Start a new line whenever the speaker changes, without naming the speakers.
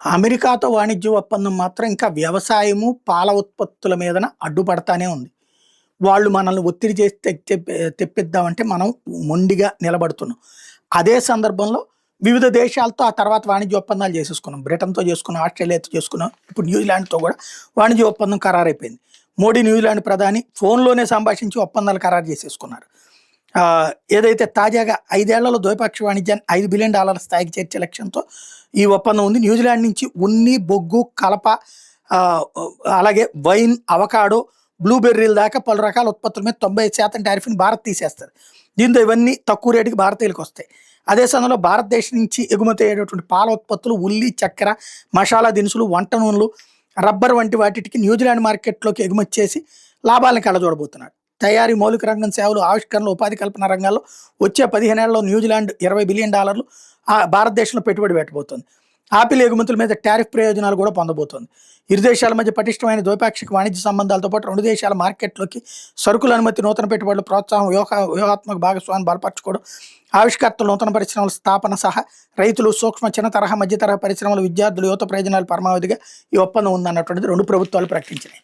అమెరికాతో వాణిజ్య ఒప్పందం మాత్రం ఇంకా వ్యవసాయము, పాల ఉత్పత్తుల మీదన అడ్డుపడతానే ఉంది. వాళ్ళు మనల్ని ఒత్తిడి చేసి తెప్పిద్దామంటే మనం మొండిగా నిలబడుతున్నాం. అదే సందర్భంలో వివిధ దేశాలతో ఆ తర్వాత వాణిజ్య ఒప్పందాలు చేసేసుకున్నాం. బ్రిటన్‌తో చేసుకున్నాం, ఆస్ట్రేలియాతో చేసుకున్నాం. ఇప్పుడు న్యూజిలాండ్‌తో కూడా వాణిజ్య ఒప్పందం ఖరారైపోయింది. మోడీ న్యూజిలాండ్ ప్రధాని ఫోన్‌లోనే సంభాషించి ఒప్పందాలు ఖరారు చేసేసుకున్నారు. ఏదైతే తాజాగా 5 ఏళ్లలో ద్వైపాక్షిక వాణిజ్యాన్ని $5 బిలియన్ స్థాయికి చేర్చే లక్ష్యంతో ఈ ఒప్పందం ఉంది. న్యూజిలాండ్ నుంచి ఉన్ని, బొగ్గు, కలప, అలాగే వైన్, అవకాడో, బ్లూబెర్రీల దాకా పలు రకాల ఉత్పత్తుల మీద 95% టారిఫ్ని భారత్ తీసేస్తుంది. దీంతో ఇవన్నీ తక్కువ రేటుకి భారతీయులకు వస్తాయి. అదే సమయంలో భారతదేశం నుంచి ఎగుమతి అయ్యేటటువంటి పాల ఉత్పత్తులు, ఉల్లి, చక్కెర, మసాలా దినుసులు, వంట నూనెలు, రబ్బర్ వంటి వాటికి న్యూజిలాండ్ మార్కెట్లోకి ఎగుమతి చేసి లాభాలను కలజోడబోతున్నాడు. తయారీ, మౌలిక రంగం, సేవలు, ఆవిష్కరణలు, ఉపాధి కల్పన రంగాల్లో వచ్చే 15 ఏళ్లలో న్యూజిలాండ్ $20 బిలియన్ భారతదేశంలో పెట్టుబడి పెట్టబోతోంది. ఆపిల్ ఎగుమతుల మీద టారిఫ్ ప్రయోజనాలు కూడా పొందబోతోంది. ఇరు దేశాల మధ్య పటిష్టమైన ద్వైపాక్షిక వాణిజ్య సంబంధాలతో పాటు రెండు దేశాల మార్కెట్లోకి సరుకుల అనుమతి, నూతన పెట్టుబడుల ప్రోత్సాహం, వ్యూహాత్మక భాగస్వామ్యం బలపరచుకోవడం, ఆవిష్కర్తలు, నూతన పరిశ్రమల స్థాపన సహా రైతులు, సూక్ష్మ, చిన్న తరహా, మధ్య తరహా పరిశ్రమలు, విద్యార్థులు, యువత ప్రయోజనాలు పరమావధిగా ఈ ఒప్పందం ఉందన్నటువంటిది రెండు ప్రభుత్వాలు ప్రకటించినాయి.